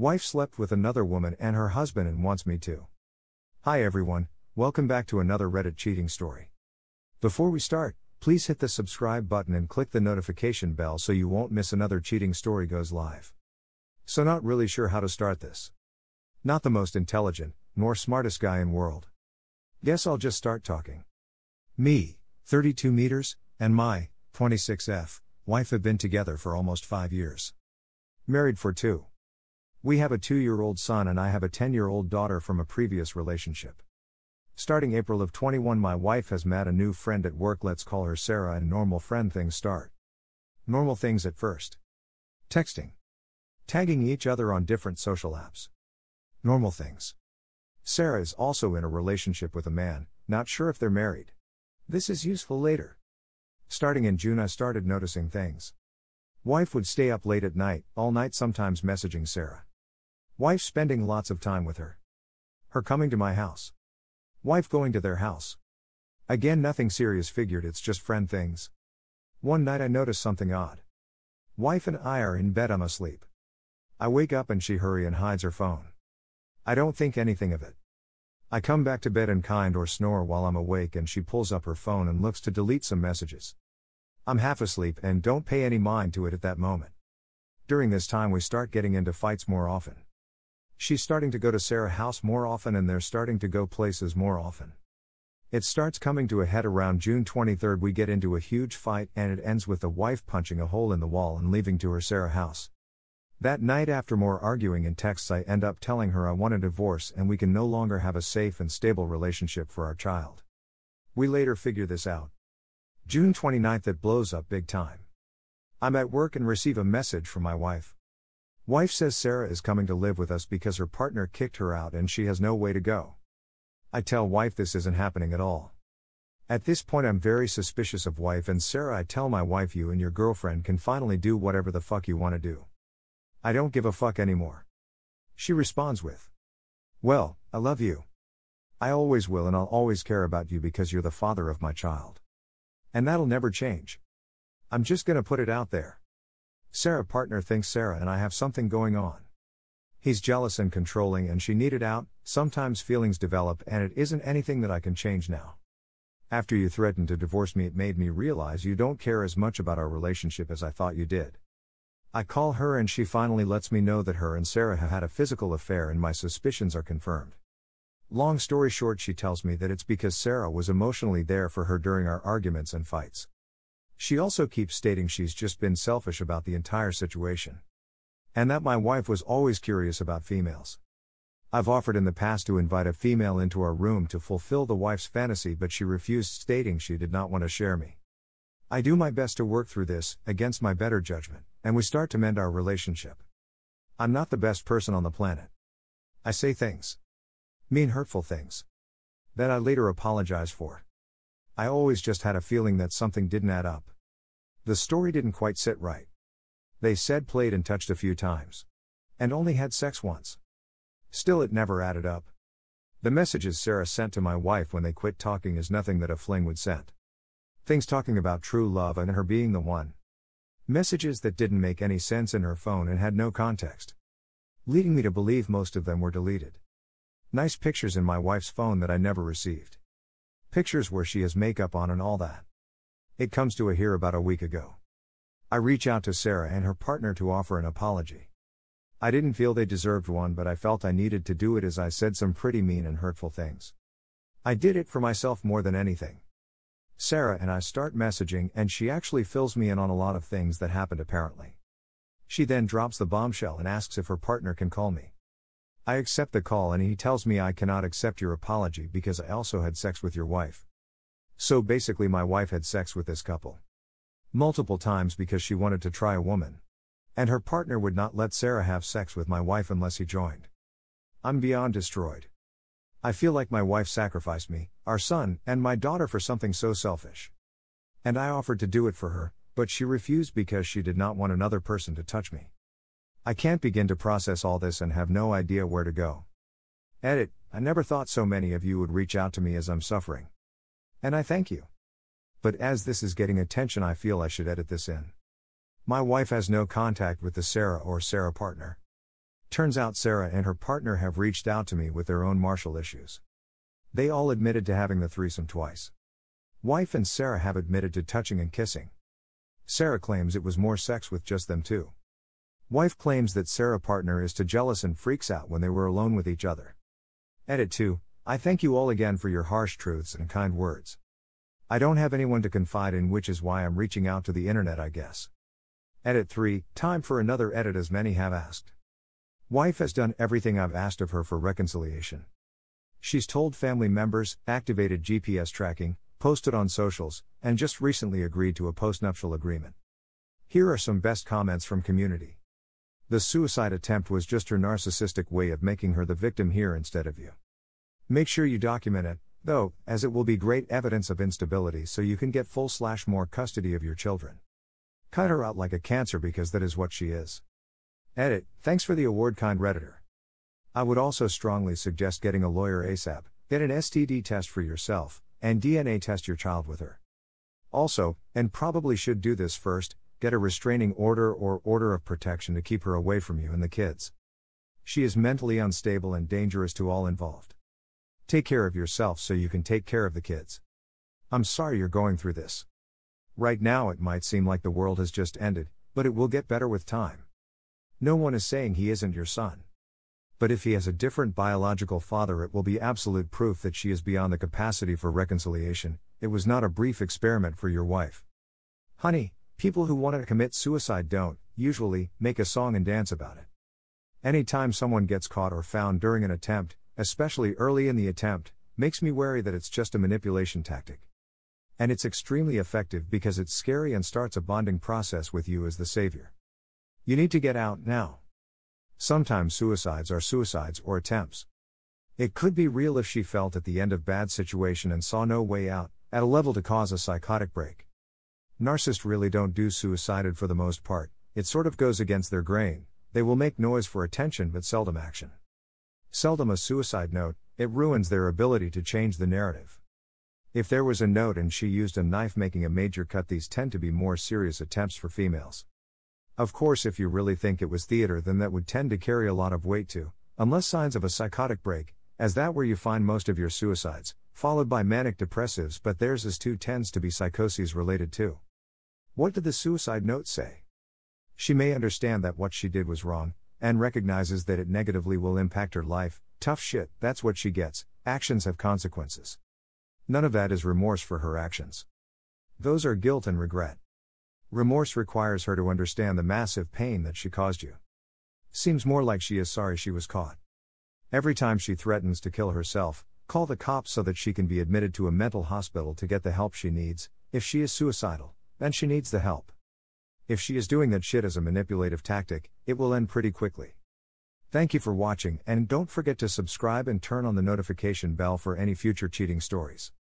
Wife slept with another woman and her husband and wants me to. Hi everyone, welcome back to another Reddit cheating story. Before we start, please hit the subscribe button and click the notification bell so you won't miss another cheating story goes live. So not really sure how to start this. Not the most intelligent, nor smartest guy in world. Guess I'll just start talking. Me, 32 meters, and my, 26F, wife have been together for almost 5 years. Married for 2. We have a 2-year-old son and I have a 10-year-old daughter from a previous relationship. Starting April of 21, my wife has met a new friend at work, let's call her Sarah, and normal friend things start. Normal things at first. Texting. Tagging each other on different social apps. Normal things. Sarah is also in a relationship with a man, not sure if they're married. This is useful later. Starting in June I started noticing things. Wife would stay up late at night, all night, sometimes messaging Sarah. Wife spending lots of time with her. Her coming to my house. Wife going to their house. Again, nothing serious, figured it's just friend things. One night I noticed something odd. Wife and I are in bed, I'm asleep. I wake up and she hurry and hides her phone. I don't think anything of it. I come back to bed and kind or snore while I'm awake and she pulls up her phone and looks to delete some messages. I'm half asleep and don't pay any mind to it at that moment. During this time we start getting into fights more often. She's starting to go to Sarah's house more often and they're starting to go places more often. It starts coming to a head around June 23rd. We get into a huge fight and it ends with the wife punching a hole in the wall and leaving to her Sarah's house. That night, after more arguing and texts, I end up telling her I want a divorce and we can no longer have a safe and stable relationship for our child. We later figure this out. June 29th, it blows up big time. I'm at work and receive a message from my wife. Wife says Sarah is coming to live with us because her partner kicked her out and she has no way to go. I tell wife this isn't happening at all. At this point I'm very suspicious of wife and Sarah. I tell my wife, you and your girlfriend can finally do whatever the fuck you want to do. I don't give a fuck anymore. She responds with, well, I love you. I always will and I'll always care about you because you're the father of my child. And that'll never change. I'm just gonna put it out there. Sarah partner thinks Sarah and I have something going on. He's jealous and controlling and she needed out, sometimes feelings develop and it isn't anything that I can change now. After you threatened to divorce me, it made me realize you don't care as much about our relationship as I thought you did. I call her and she finally lets me know that her and Sarah have had a physical affair and my suspicions are confirmed. Long story short, she tells me that it's because Sarah was emotionally there for her during our arguments and fights. She also keeps stating she's just been selfish about the entire situation. And that my wife was always curious about females. I've offered in the past to invite a female into our room to fulfill the wife's fantasy, but she refused, stating she did not want to share me. I do my best to work through this, against my better judgment, and we start to mend our relationship. I'm not the best person on the planet. I say things. Mean, hurtful things. That I later apologize for. I always just had a feeling that something didn't add up. The story didn't quite sit right. They said played and touched a few times. And only had sex once. Still, it never added up. The messages Sarah sent to my wife when they quit talking is nothing that a fling would send. Things talking about true love and her being the one. Messages that didn't make any sense in her phone and had no context. Leading me to believe most of them were deleted. Nice pictures in my wife's phone that I never received. Pictures where she has makeup on and all that. It comes to a here about a week ago. I reach out to Sarah and her partner to offer an apology. I didn't feel they deserved one, but I felt I needed to do it as I said some pretty mean and hurtful things. I did it for myself more than anything. Sarah and I start messaging and she actually fills me in on a lot of things that happened apparently. She then drops the bombshell and asks if her partner can call me. I accept the call and he tells me I cannot accept your apology because I also had sex with your wife. So basically my wife had sex with this couple. Multiple times because she wanted to try a woman. And her partner would not let Sarah have sex with my wife unless he joined. I'm beyond destroyed. I feel like my wife sacrificed me, our son, and my daughter for something so selfish. And I offered to do it for her, but she refused because she did not want another person to touch me. I can't begin to process all this and have no idea where to go. Edit, I never thought so many of you would reach out to me as I'm suffering. And I thank you. But as this is getting attention, I feel I should edit this in. My wife has no contact with the Sarah or Sarah partner. Turns out Sarah and her partner have reached out to me with their own marital issues. They all admitted to having the threesome twice. Wife and Sarah have admitted to touching and kissing. Sarah claims it was more sex with just them two. Wife claims that Sarah partner is too jealous and freaks out when they were alone with each other. Edit 2. I thank you all again for your harsh truths and kind words. I don't have anyone to confide in, which is why I'm reaching out to the internet, I guess. Edit 3. Time for another edit, as many have asked. Wife has done everything I've asked of her for reconciliation. She's told family members, activated GPS tracking, posted on socials, and just recently agreed to a postnuptial agreement. Here are some best comments from community. The suicide attempt was just her narcissistic way of making her the victim here instead of you. Make sure you document it, though, as it will be great evidence of instability, so you can get full/more custody of your children. Cut her out like a cancer, because that is what she is. Edit. Thanks for the award, kind Redditor. I would also strongly suggest getting a lawyer ASAP, get an STD test for yourself, and DNA test your child with her. Also, and probably should do this first, get a restraining order or order of protection to keep her away from you and the kids. She is mentally unstable and dangerous to all involved. Take care of yourself so you can take care of the kids. I'm sorry you're going through this. Right now it might seem like the world has just ended, but it will get better with time. No one is saying he isn't your son. But if he has a different biological father, it will be absolute proof that she is beyond the capacity for reconciliation. It was not a brief experiment for your wife. Honey, people who want to commit suicide don't, usually, make a song and dance about it. Anytime someone gets caught or found during an attempt, especially early in the attempt, makes me wary that it's just a manipulation tactic. And it's extremely effective because it's scary and starts a bonding process with you as the savior. You need to get out now. Sometimes suicides are suicides or attempts. It could be real if she felt at the end of bad situation and saw no way out, at a level to cause a psychotic break. Narcissists really don't do suicided for the most part, it sort of goes against their grain. They will make noise for attention but seldom action. Seldom a suicide note, it ruins their ability to change the narrative. If there was a note and she used a knife making a major cut, these tend to be more serious attempts for females. Of course, if you really think it was theater, then that would tend to carry a lot of weight too, unless signs of a psychotic break, as that where you find most of your suicides, followed by manic depressives, but theirs is too tends to be psychoses related too. What did the suicide note say? She may understand that what she did was wrong, and recognizes that it negatively will impact her life. Tough shit, that's what she gets. Actions have consequences. None of that is remorse for her actions. Those are guilt and regret. Remorse requires her to understand the massive pain that she caused you. Seems more like she is sorry she was caught. Every time she threatens to kill herself, call the cops so that she can be admitted to a mental hospital to get the help she needs. If she is suicidal, then she needs the help. If she is doing that shit as a manipulative tactic, it will end pretty quickly. Thank you for watching, and don't forget to subscribe and turn on the notification bell for any future cheating stories.